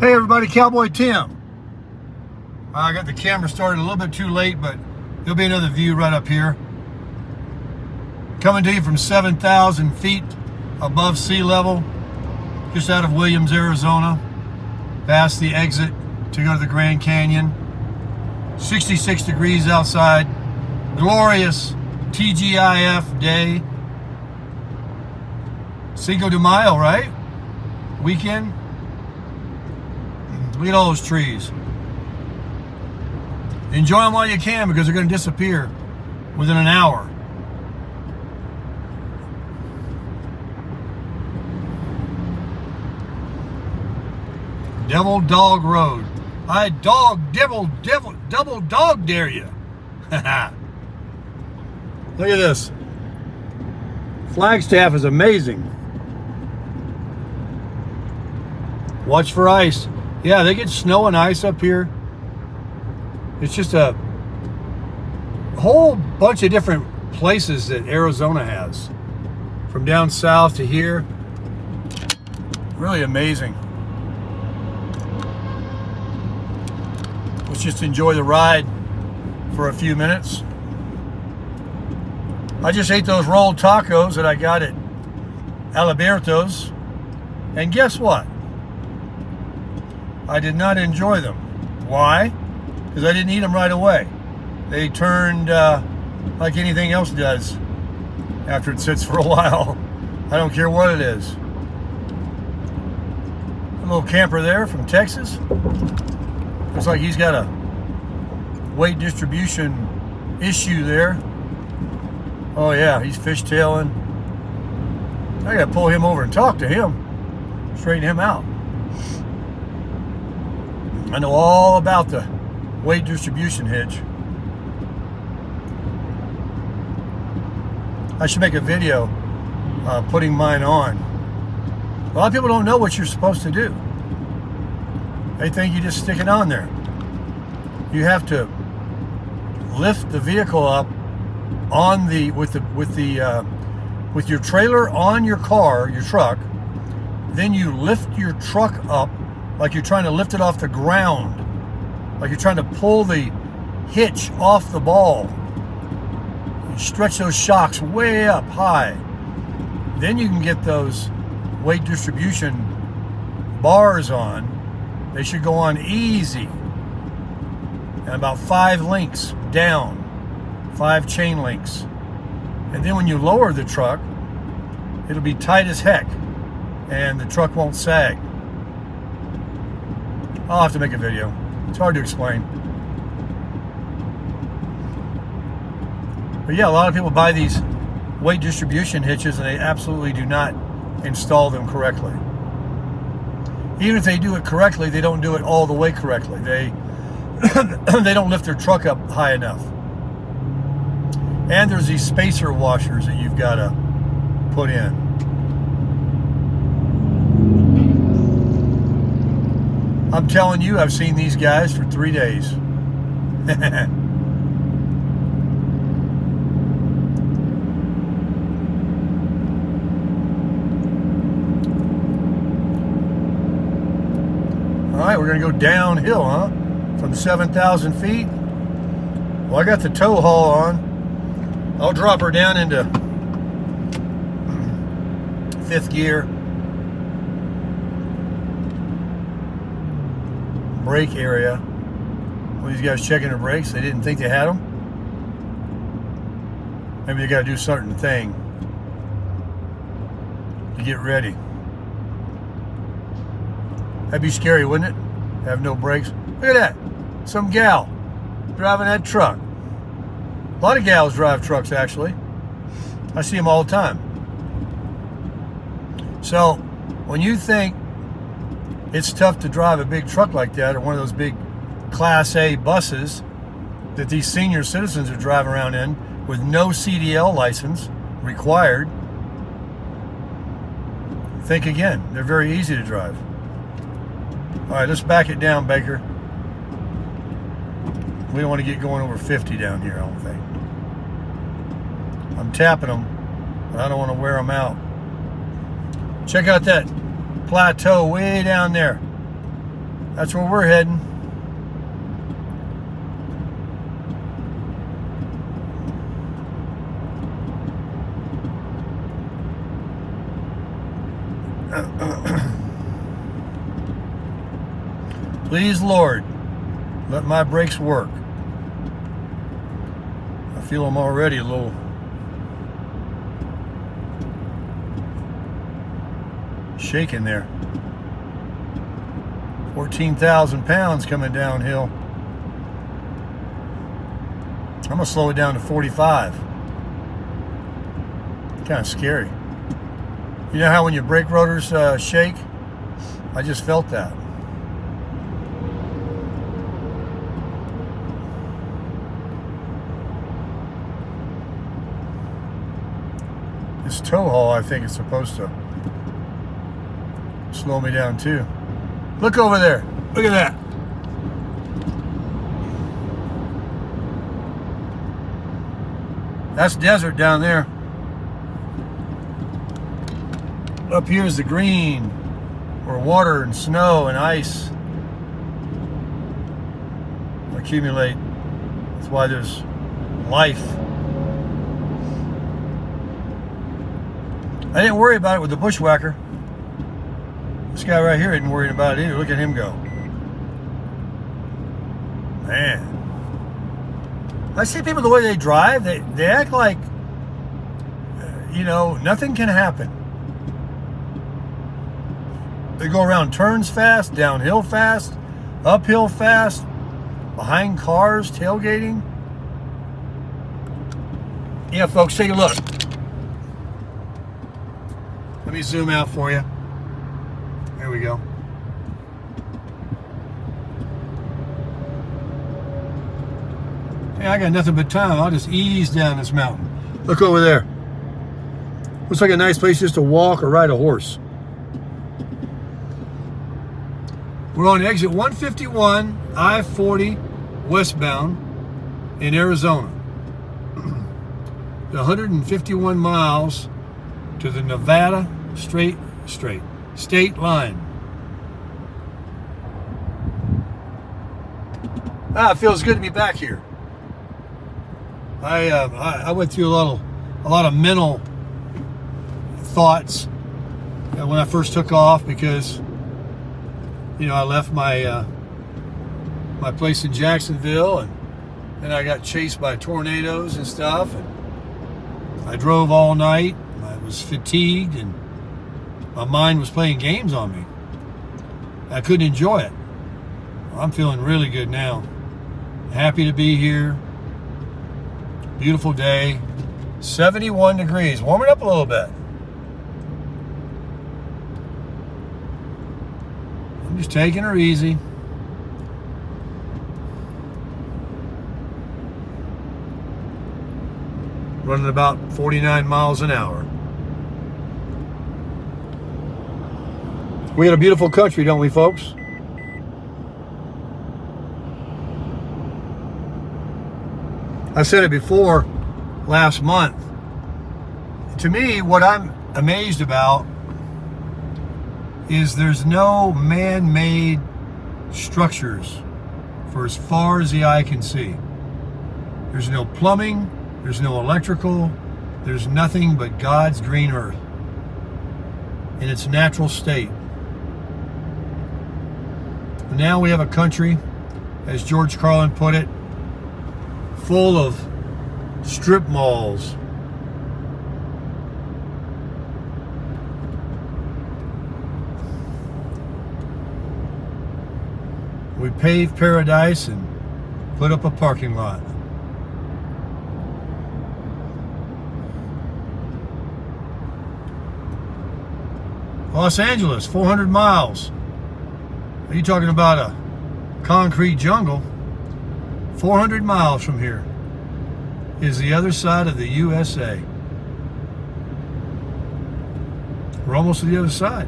Hey everybody, Cowboy Tim. I got the camera started a little bit too late, but there'll be another view right up here. Coming to you from 7,000 feet above sea level, just out of Williams, Arizona, past the exit to go to the Grand Canyon. 66 degrees outside, glorious TGIF day. Cinco de Mayo, right? Weekend. Look at all those trees. Enjoy them while you can, because they're going to disappear within an hour. Devil Dog Road. I double dog dare you. Look at this. Flagstaff is amazing. Watch for ice. Yeah, they get snow and ice up here. It's just a whole bunch of different places that Arizona has. From down south to here. Really amazing. Let's just enjoy the ride for a few minutes. I just ate those rolled tacos that I got at Alberto's. And guess what? I did not enjoy them. Why? Because I didn't eat them right away. They turned like anything else does after it sits for a while. I don't care what it is. A little camper there from Texas. Looks like he's got a weight distribution issue there. Oh yeah, he's fishtailing. I gotta pull him over and talk to him. Straighten him out. I know all about the weight distribution hitch. I should make a video putting mine on. A lot of people don't know what you're supposed to do. They think you just stick it on there. You have to lift the vehicle up on the with your trailer on your car, your truck. Then you lift your truck up like you're trying to lift it off the ground, like you're trying to pull the hitch off the ball. You stretch those shocks way up high. Then you can get those weight distribution bars on. They should go on easy. And about 5 links down, 5 chain links. And then when you lower the truck, it'll be tight as heck, and the truck won't sag. I'll have to make a video. It's hard to explain. But yeah, a lot of people buy these weight distribution hitches and they absolutely do not install them correctly. Even if they do it correctly, they don't do it all the way correctly. They don't lift their truck up high enough. And there's these spacer washers that you've got to put in. I'm telling you, I've seen these guys for 3 days. Alright, we're going to go downhill, huh? From 7,000 feet. Well, I got the tow haul on. I'll drop her down into 5th gear. Brake area. Well, these guys checking their brakes. They didn't think they had them. Maybe they got to do a certain thing to get ready. That'd be scary, wouldn't it? Have no brakes. Look at that. Some gal driving that truck. A lot of gals drive trucks, actually. I see them all the time. So, when you think it's tough to drive a big truck like that, or one of those big Class A buses that these senior citizens are driving around in with no CDL license required, think again. They're very easy to drive. All right, let's back it down, Baker. We don't want to get going over 50 down here, I don't think. I'm tapping them, but I don't want to wear them out. Check out that plateau way down there. That's where we're heading. Please, Lord, let my brakes work. I feel them already a little shaking there. 14,000 pounds coming downhill. I'm gonna slow it down to 45. Kind of scary. You know how when your brake rotors shake? I just felt that. This tow haul, I think, is supposed to slow me down too. Look over there. Look at that. That's desert down there. Up here is the green, where water and snow and ice accumulate. That's why there's life. I didn't worry about it with the bushwhacker. This guy right here isn't worried about it either. Look at him go. Man. I see people, the way they drive, they act like, you know, nothing can happen. They go around turns fast, downhill fast, uphill fast, behind cars, tailgating. Yeah, folks, take a look. Let me zoom out for you. There we go. Hey, I got nothing but time. I'll just ease down this mountain. Look over there. Looks like a nice place just to walk or ride a horse. We're on exit 151, I-40, westbound in Arizona. 151 miles to the Nevada state line. It feels good to be back here. I went through a lot of mental thoughts when I first took off, because you know, I left my my place in Jacksonville, and then I got chased by tornadoes and stuff, and I drove all night. I was fatigued, and my mind was playing games on me. I couldn't enjoy it. I'm feeling really good now. Happy to be here. Beautiful day. 71 degrees. Warming up a little bit. I'm just taking her easy. Running about 49 miles an hour. We got a beautiful country, don't we, folks? I said it before last month. To me, what I'm amazed about is there's no man-made structures for as far as the eye can see. There's no plumbing, there's no electrical, there's nothing but God's green earth in its natural state. Now we have a country, as George Carlin put it, full of strip malls. We paved paradise and put up a parking lot. Los Angeles, 400 miles. Are you talking about a concrete jungle? 400 miles from here is the other side of the USA. We're almost to the other side.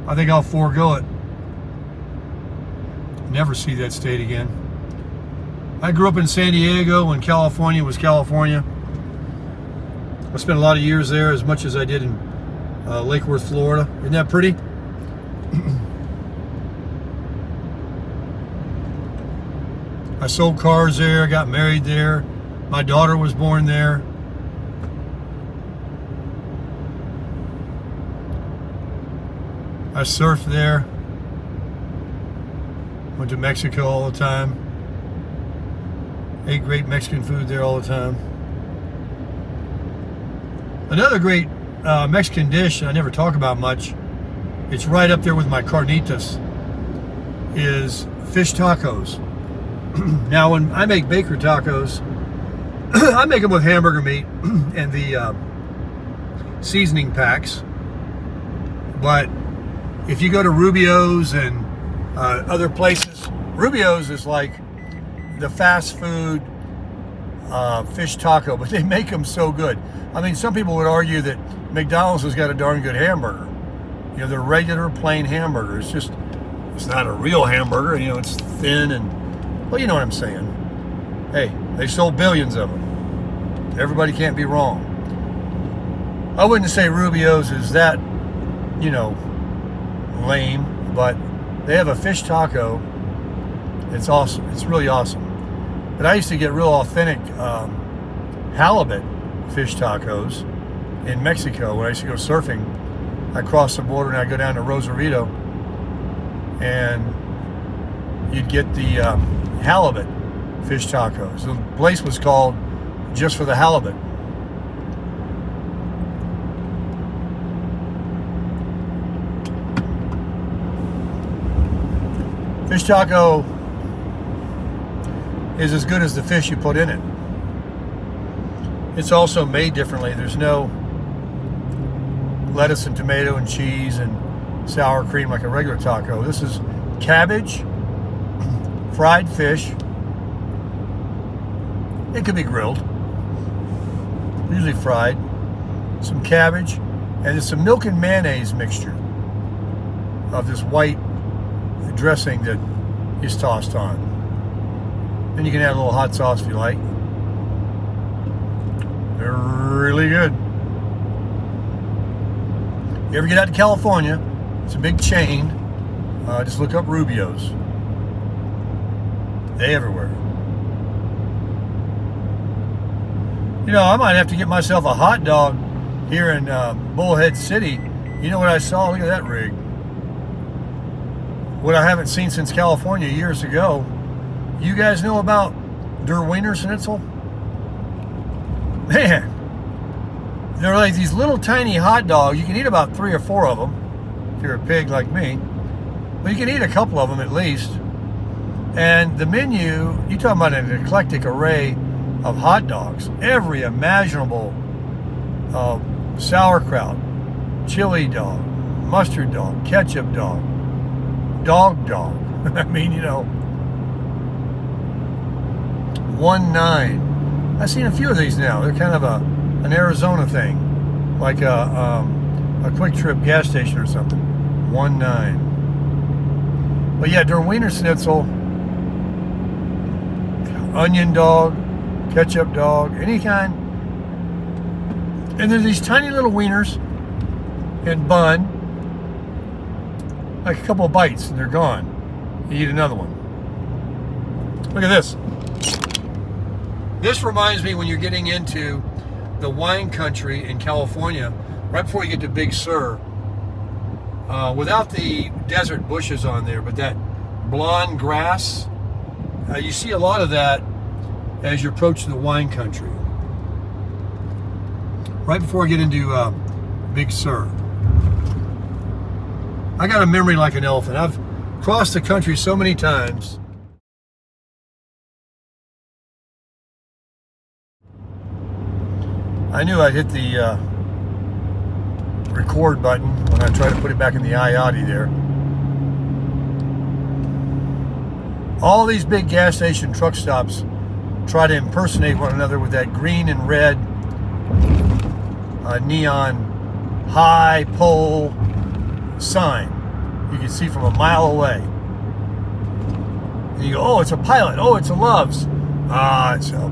I think I'll forego it. Never see that state again. I grew up in San Diego when California was California. I spent a lot of years there, as much as I did in Lake Worth, Florida. Isn't that pretty? I sold cars there, got married there. My daughter was born there. I surfed there. Went to Mexico all the time. Ate great Mexican food there all the time. Another great Mexican dish I never talk about much, it's right up there with my carnitas, is fish tacos. Now, when I make baker tacos, I make them with hamburger meat and the seasoning packs. But if you go to Rubio's and other places, Rubio's is like the fast food fish taco, but they make them so good. I mean, some people would argue that McDonald's has got a darn good hamburger. You know, their regular plain hamburger. It's not a real hamburger. You know, it's thin and, well, you know what I'm saying. Hey, they sold billions of them. Everybody can't be wrong. I wouldn't say Rubio's is that, you know, lame, but they have a fish taco. It's awesome. It's really awesome. But I used to get real authentic halibut fish tacos in Mexico when I used to go surfing. I crossed the border and I'd go down to Rosarito, and you'd get the halibut fish tacos. The place was called Just for the Halibut. Fish taco is as good as the fish you put in it. It's also made differently. There's no lettuce and tomato and cheese and sour cream like a regular taco. This is cabbage, fried fish. It could be grilled, usually fried. Some cabbage, and it's some milk and mayonnaise mixture of this white dressing that is tossed on. Then you can add a little hot sauce if you like. They're really good. You ever get out to California, it's a big chain. Just look up Rubio's. They everywhere. You know, I might have to get myself a hot dog here in Bullhead City. You know what I saw? Look at that rig. What I haven't seen since California years ago. You guys know about Der Wiener Schnitzel? Man, they're like these little tiny hot dogs. You can eat about 3 or 4 of them if you're a pig like me. But you can eat a couple of them at least. And the menu, you're talking about an eclectic array of hot dogs. Every imaginable sauerkraut, chili dog, mustard dog, ketchup dog, dog. I mean, you know, 1.9. I've seen a few of these now. They're kind of an Arizona thing, like a Quick Trip gas station or something. 1.9. But yeah, Der Wiener Schnitzel, onion dog, ketchup dog, any kind. And there's these tiny little wieners in bun, like a couple of bites, and they're gone. You eat another one. Look at this. This reminds me when you're getting into the wine country in California, right before you get to Big Sur, without the desert bushes on there, but that blonde grass, you see a lot of that as you approach the wine country. Right before I get into Big Sur. I got a memory like an elephant. I've crossed the country so many times. I knew I'd hit the record button when I tried to put it back in the IATI there. All these big gas station truck stops try to impersonate one another with that green and red neon high pole sign you can see from a mile away. And you go, oh, it's a Pilot. Oh, it's a Love's. Ah, it's a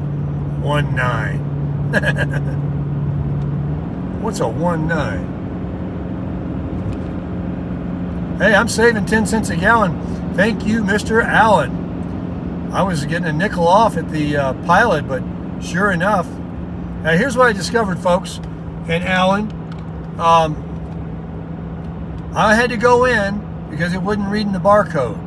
1.9. What's a 1.9? Hey, I'm saving 10 cents a gallon. Thank you, Mr. Allen. I was getting a nickel off at the Pilot, but sure enough. Now, here's what I discovered, folks, and Allen. I had to go in because it wasn't reading the barcode.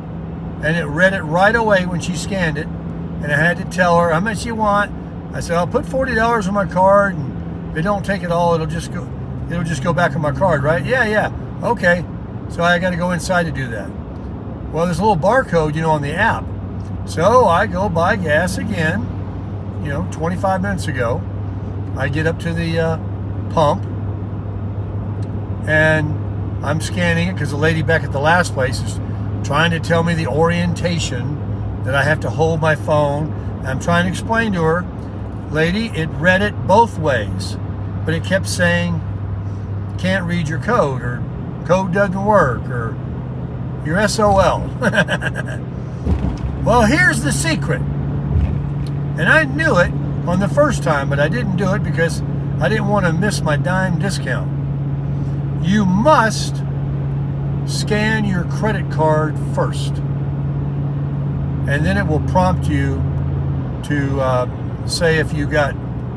And it read it right away when she scanned it. And I had to tell her, how much you want? I said, I'll put $40 on my card, and if they don't take it all, it'll just go back on my card, right? Yeah, okay. So I got to go inside to do that. Well, there's a little barcode, on the app. So I go buy gas again, 25 minutes ago. I get up to the pump, and I'm scanning it because the lady back at the last place is trying to tell me the orientation that I have to hold my phone. I'm trying to explain to her, lady, it read it both ways, but it kept saying, can't read your code, or code doesn't work, or you're SOL. Well, here's the secret. And I knew it on the first time, but I didn't do it because I didn't want to miss my dime discount. You must scan your credit card first. And then it will prompt you to say if you got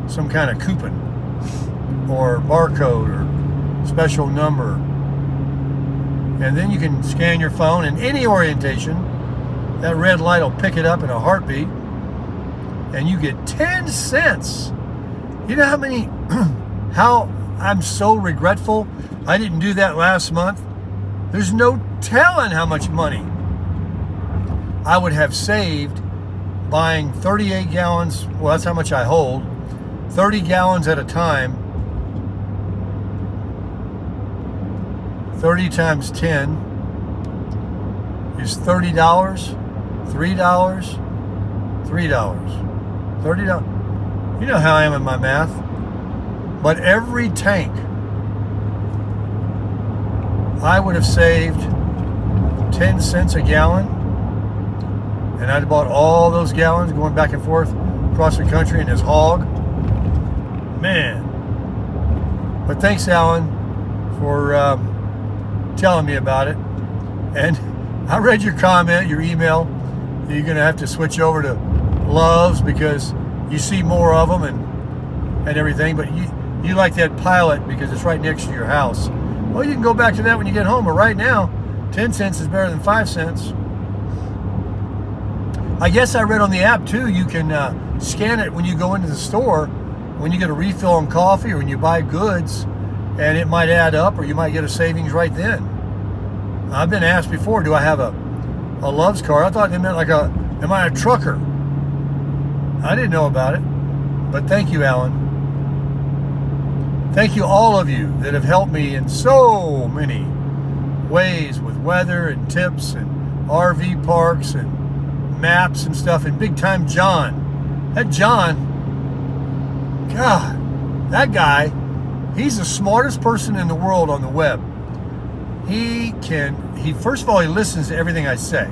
some kind of coupon or barcode or special number. And then you can scan your phone in any orientation. That red light will pick it up in a heartbeat. And you get 10 cents. You know how I'm so regretful I didn't do that last month? There's no telling how much money I would have saved buying 38 gallons. Well, that's how much I hold. 30 gallons at a time. 30 times 10 is $30. $3. $30. You know how I am in my math. But every tank, I would have saved 10 cents a gallon. And I'd have bought all those gallons going back and forth across the country in this hog. Man. But thanks, Alan, for telling me about it. And I read your comment, your email. You're going to have to switch over to Loves because you see more of them and everything. But you like that Pilot because it's right next to your house. Well, you can go back to that when you get home. But right now, 10 cents is better than 5 cents. I guess I read on the app too, you can scan it when you go into the store, when you get a refill on coffee or when you buy goods, and it might add up or you might get a savings right then. I've been asked before, do I have a Loves card? I thought they meant am I a trucker? I didn't know about it, but thank you, Alan. Thank you all of you that have helped me in so many ways with weather and tips and RV parks and maps and stuff, and big time John. That John, God, that guy, he's the smartest person in the world on the web. He first of all, he listens to everything I say.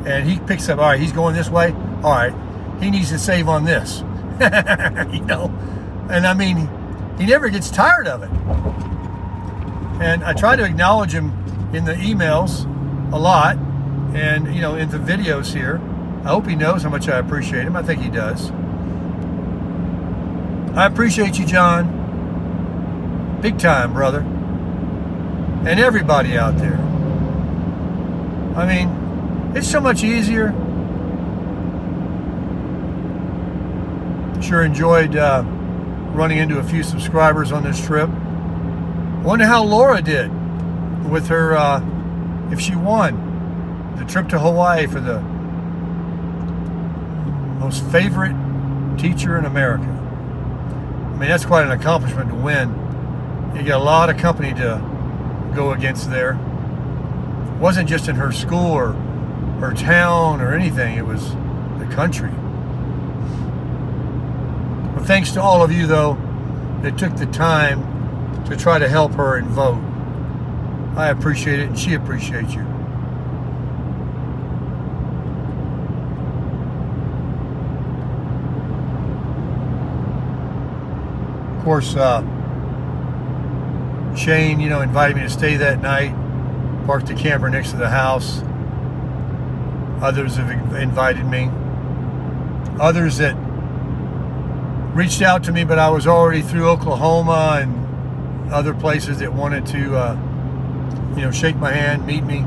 And he picks up, all right, he's going this way. All right, he needs to save on this. And I mean, he never gets tired of it. And I try to acknowledge him in the emails a lot. And, in the videos here. I hope he knows how much I appreciate him. I think he does. I appreciate you, John. Big time, brother. And everybody out there. I mean, it's so much easier. Sure enjoyed running into a few subscribers on this trip. Wonder how Laura did with her, if she won the trip to Hawaii for the most favorite teacher in America. I mean, that's quite an accomplishment to win. You got a lot of company to go against there. It wasn't just in her school or her town or anything. It was the country. Well, thanks to all of you, though, that took the time to try to help her and vote. I appreciate it, and she appreciates you. Of course, Shane, invited me to stay that night. Parked the camper next to the house. Others have invited me. Others that reached out to me, but I was already through Oklahoma and other places that wanted to, shake my hand, meet me,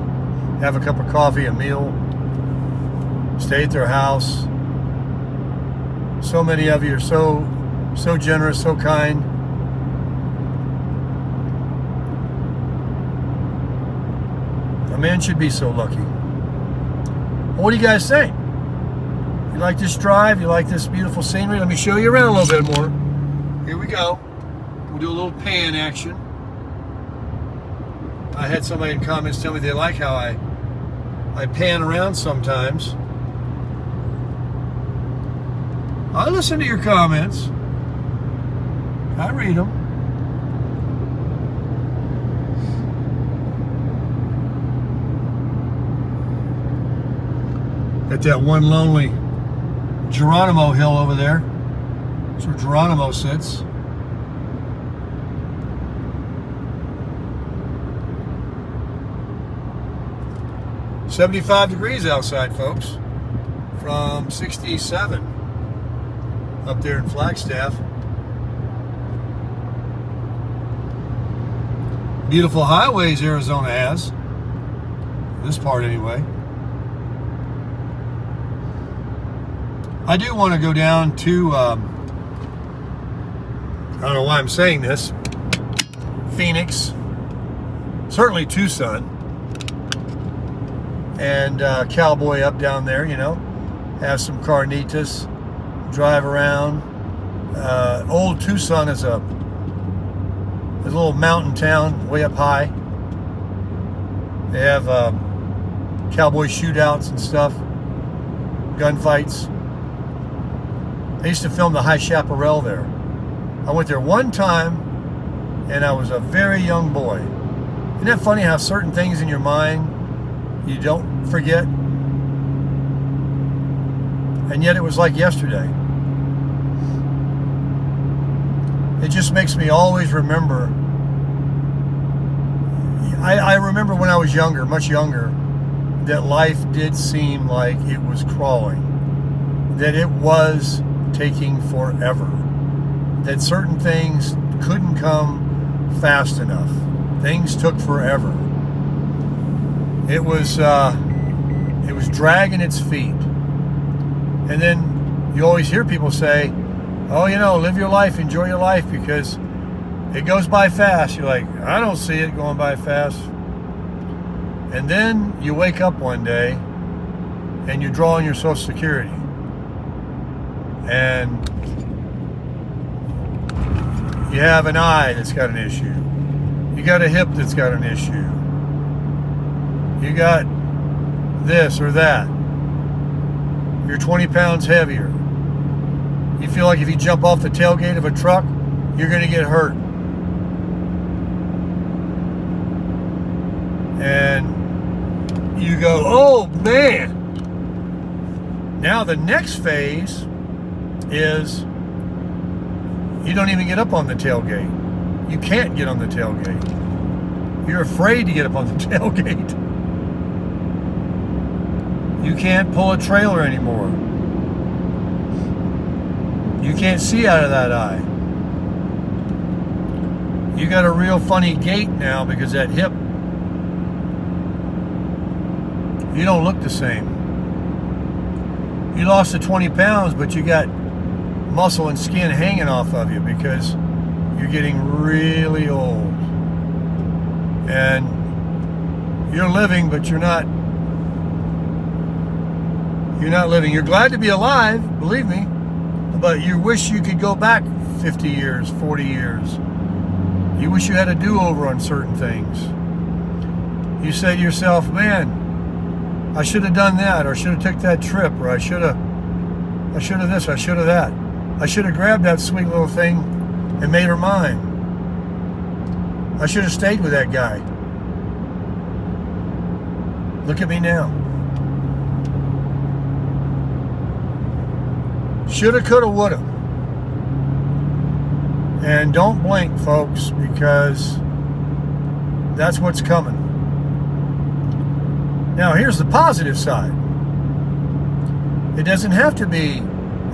have a cup of coffee, a meal, stay at their house. So many of you are so generous, so kind. A man should be so lucky. What do you guys think? You like this drive? You like this beautiful scenery? Let me show you around a little bit more. Here we go. We'll do a little pan action. I had somebody in comments tell me they like how I pan around sometimes. I listen to your comments. I read them. At that one lonely Geronimo hill over there. That's where Geronimo sits. "75 degrees outside, folks, from 67 up there in Flagstaff. Beautiful highways Arizona has. This part anyway. I do want to go down to, I don't know why I'm saying this, Phoenix, certainly Tucson, and cowboy up down there, have some carnitas, drive around. Old Tucson is a little mountain town way up high. They have cowboy shootouts and stuff, gunfights. I used to film the High Chaparral there. I went there one time, and I was a very young boy. Isn't that funny how certain things in your mind you don't forget? And yet it was like yesterday. It just makes me always remember. I remember when I was younger, much younger, that life did seem like it was crawling. That it was taking forever. That certain things couldn't come fast enough. Things took forever. It was dragging its feet. And then you always hear people say, "Oh, live your life, enjoy your life, because it goes by fast." You're like, I don't see it going by fast. And then you wake up one day and you draw on your Social Security. And you have an eye that's got an issue. You got a hip that's got an issue. You got this or that. You're 20 pounds heavier. You feel like if you jump off the tailgate of a truck, you're going to get hurt. And you go, oh man. Now the next phase is you don't even get up on the tailgate. You can't get on the tailgate. You're afraid to get up on the tailgate. You can't pull a trailer anymore. You can't see out of that eye. You got a real funny gait now because that hip, you don't look the same. You lost the 20 pounds, but you got muscle and skin hanging off of you because you're getting really old. And you're living, but you're not living. You're glad to be alive, believe me, but you wish you could go back 50 years, 40 years. You wish you had a do-over on certain things. You say to yourself, man, I should have done that, or I should have took that trip, or I should have this, I should have that. I should have grabbed that sweet little thing and made her mine. I should have stayed with that guy. Look at me now. Shoulda, coulda, woulda. And don't blink, folks, because that's what's coming. Now, here's the positive side. It doesn't have to be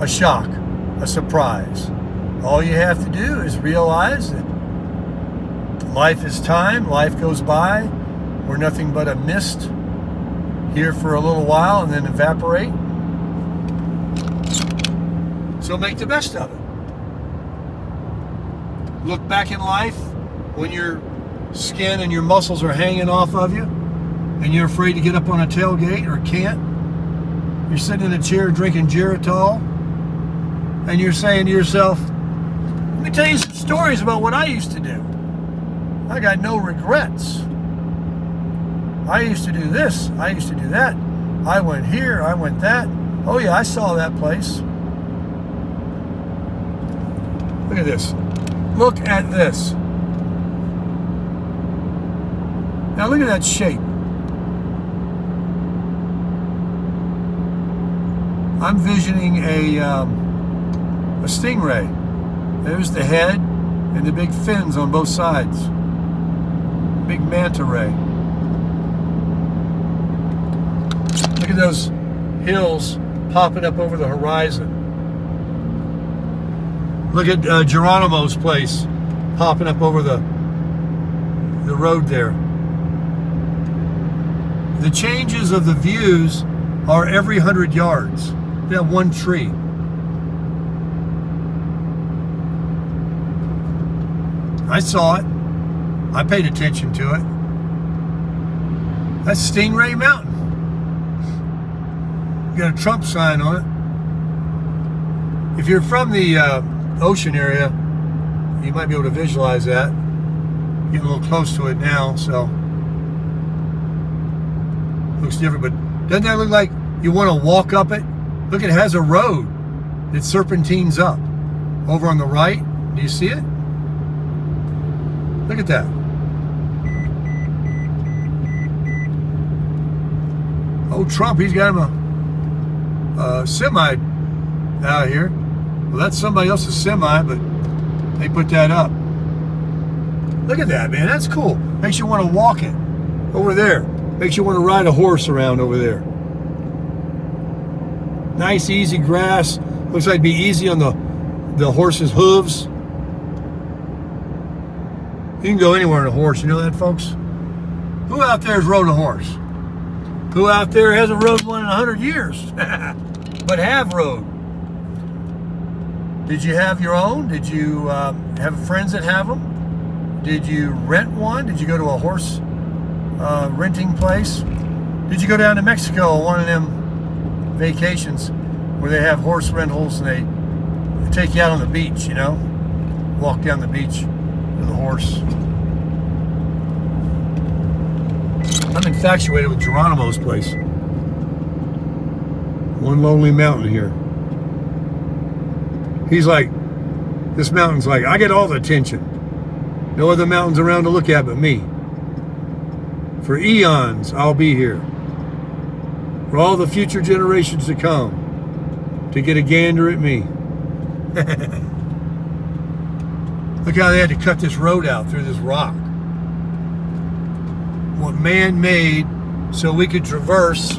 a shock, a surprise. All you have to do is realize that life is time, life goes by. We're nothing but a mist here for a little while and then evaporate. So make the best of it. Look back in life when your skin and your muscles are hanging off of you and you're afraid to get up on a tailgate or can't. You're sitting in a chair drinking Geritol and you're saying to yourself, let me tell you some stories about what I used to do. I got no regrets. I used to do this. I used to do that. I went here. I went that. Oh yeah, I saw that place. Look at this. Look at this. Now look at that shape. I'm visioning a stingray. There's the head and the big fins on both sides. Big manta ray. Look at those hills popping up over the horizon. Look at Geronimo's place popping up over the road there. The changes of the views are every 100 yards. You have one tree. I saw it. I paid attention to it. That's Stingray Mountain. Got a Trump sign on it. If you're from the ocean area, you might be able to visualize that. Getting a little close to it now, so looks different. But doesn't that look like you want to walk up it? Look, it has a road that serpentines up over on the right. Do you see it? Look at that. Oh, Trump, he's got him a semi out here. Well, that's somebody else's semi, but they put that up. Look at that, man. That's cool. Makes you want to walk it over there. Makes you want to ride a horse around over there. Nice, easy grass. Looks like it'd be easy on the horse's hooves. You can go anywhere on a horse. You know that, folks? Who out there has rode a horse? Who out there hasn't rode one in 100 years? But have rode? Did you have your own? Did you have friends that have them? Did you rent one? Did you go to a horse renting place? Did you go down to Mexico on one of them vacations where they have horse rentals and they take you out on the beach, you know? Walk down the beach with a horse. I'm infatuated with Geronimo's place. One lonely mountain here. He's like, this mountain's like, I get all the attention. No other mountains around to look at but me. For eons, I'll be here. For all the future generations to come, to get a gander at me. Look how they had to cut this road out through this rock. What man made so we could traverse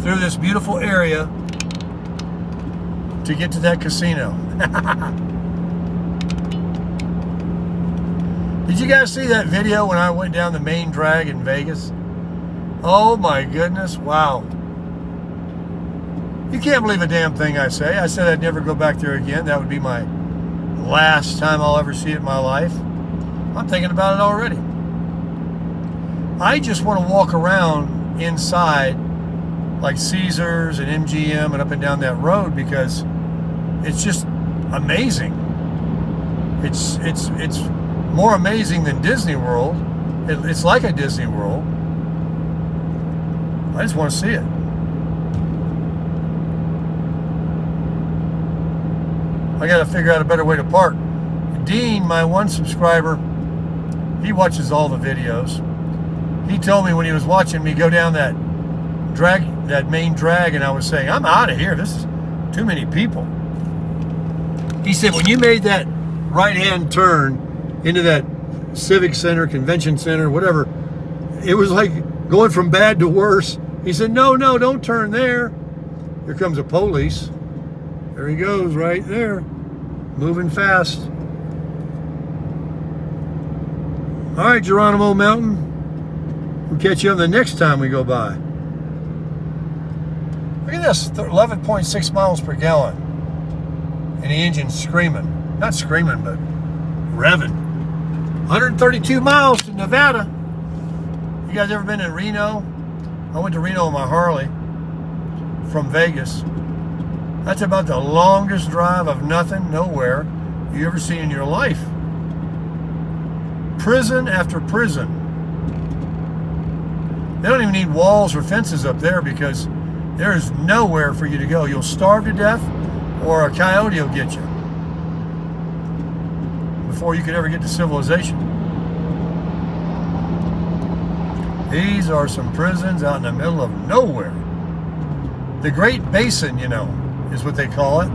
through this beautiful area to get to that casino. Did you guys see that video when I went down the main drag in Vegas? Oh my goodness, wow. You can't believe a damn thing I say. I said I'd never go back there again. That would be my last time I'll ever see it in my life. I'm thinking about it already. I just want to walk around inside like Caesars and MGM and up and down that road because it's just amazing. It's more amazing than Disney World. It's like a Disney World. I just want to see it. I got to figure out a better way to park. Dean, my one subscriber, he watches all the videos. He told me when he was watching me go down that main drag, and I was saying, I'm out of here. This is too many people. He said, when you made that right-hand turn into that Civic Center, Convention Center, whatever, it was like going from bad to worse. He said, no, don't turn there. Here comes a police. There he goes, right there, moving fast. All right, Geronimo Mountain. We'll catch you on the next time we go by. Look at this, 11.6 miles per gallon. And the engine's screaming. Not screaming, but revving. 132 miles to Nevada. You guys ever been in Reno? I went to Reno on my Harley from Vegas. That's about the longest drive of nothing, nowhere you ever seen in your life. Prison after prison. They don't even need walls or fences up there because there is nowhere for you to go. You'll starve to death or a coyote will get you before you could ever get to civilization. These are some prisons out in the middle of nowhere. The Great Basin, you know, is what they call it.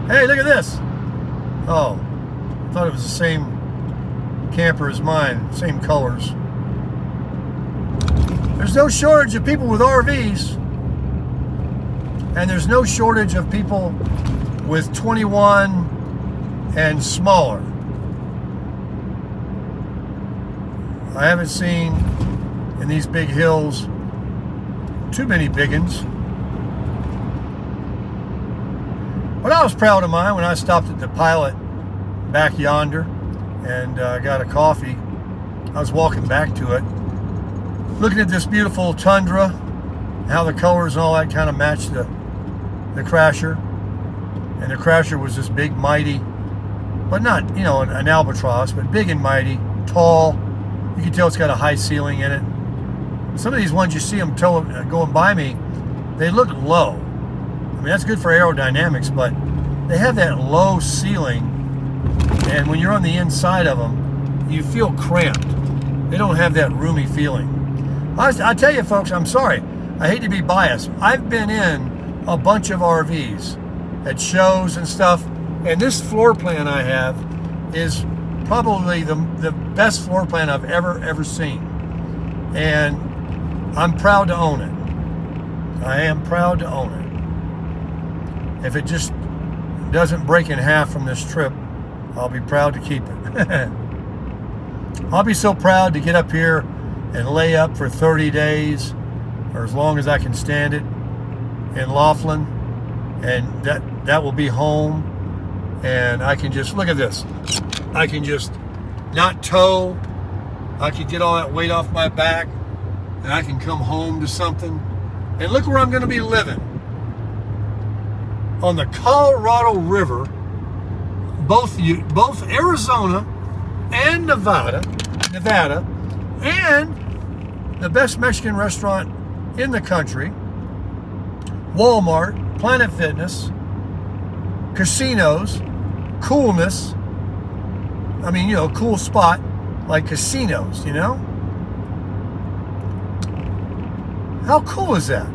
Hey, look at this. Oh, I thought it was the same camper as mine, same colors. There's no shortage of people with RVs, and there's no shortage of people with 21 and smaller. I haven't seen in these big hills too many biggins. But I was proud of mine when I stopped at the Pilot back yonder and got a coffee. I was walking back to it, looking at this beautiful tundra, how the colors and all that kind of matched the Crasher. And the Crasher was this big, mighty, but not, you know, an albatross, but big and mighty, tall. You can tell it's got a high ceiling in it. Some of these ones you see them going by me, they look low. I mean, that's good for aerodynamics, but they have that low ceiling, and when you're on the inside of them, you feel cramped. They don't have that roomy feeling. I tell you, folks, I'm sorry. I hate to be biased. I've been in a bunch of RVs at shows and stuff, and this floor plan I have is probably the best floor plan I've ever seen. And I'm proud to own it. I am proud to own it. If it just doesn't break in half from this trip, I'll be proud to keep it. I'll be so proud to get up here and lay up for 30 days, or as long as I can stand it, in Laughlin, and that will be home, and I can just, look at this. I can just not tow. I can get all that weight off my back, and I can come home to something. And look where I'm going to be living. On the Colorado River, both Arizona and Nevada, and the best Mexican restaurant in the country, Walmart, Planet Fitness, casinos, coolness. I mean, you know, cool spot like casinos, you know? How cool is that?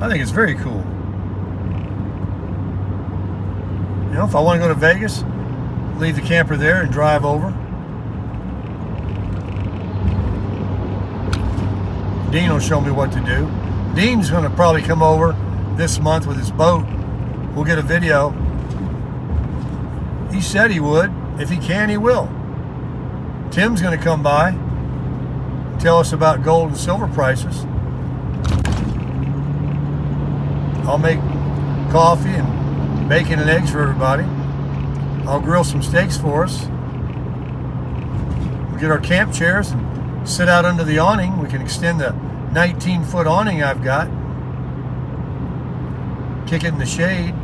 I think it's very cool. You know, if I want to go to Vegas, leave the camper there and drive over. Dean will show me what to do. Dean's going to probably come over this month with his boat. We'll get a video. He said he would. If he can, he will. Tim's going to come by, tell us about gold and silver prices. I'll make coffee and bacon and eggs for everybody. I'll grill some steaks for us. We'll get our camp chairs and sit out under the awning. We can extend the 19-foot awning I've got. Kick it in the shade.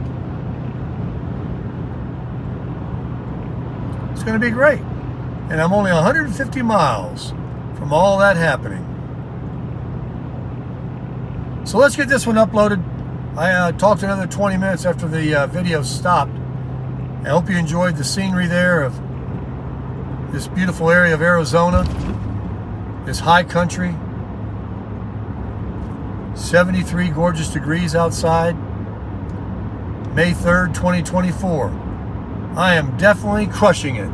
It's going to be great. And I'm only 150 miles from all that happening. So let's get this one uploaded. I talked another 20 minutes after the video stopped. I hope you enjoyed the scenery there of this beautiful area of Arizona, this high country. 73 gorgeous degrees outside. May 3rd, 2024. I am definitely crushing it.